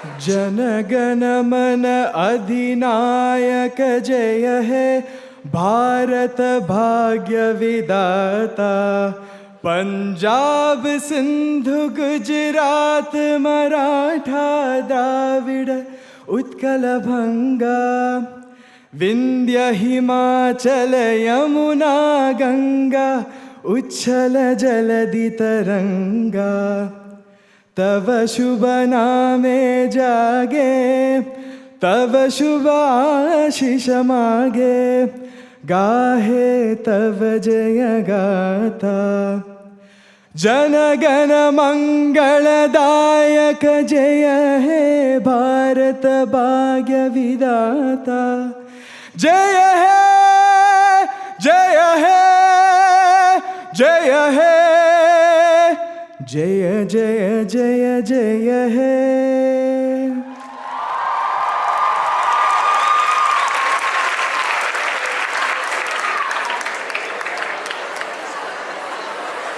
जनगण मन अधिनायक जय हे भारत भाग्य विदाता। पंजाब सिंधु गुजरात मराठा द्राविड उत्कल भंगा। विंध्य हिमाचल यमुना गंगा उच्छल जलधि तरंगा। तव शुभ नामे जागे तव शुभ आशीष मागे। गाहे तव जय गाथा। जनगण मंगलदायक जय हे भारत भाग्य विदाता। जय हे जय हे जय हे जय जय जय जय हे।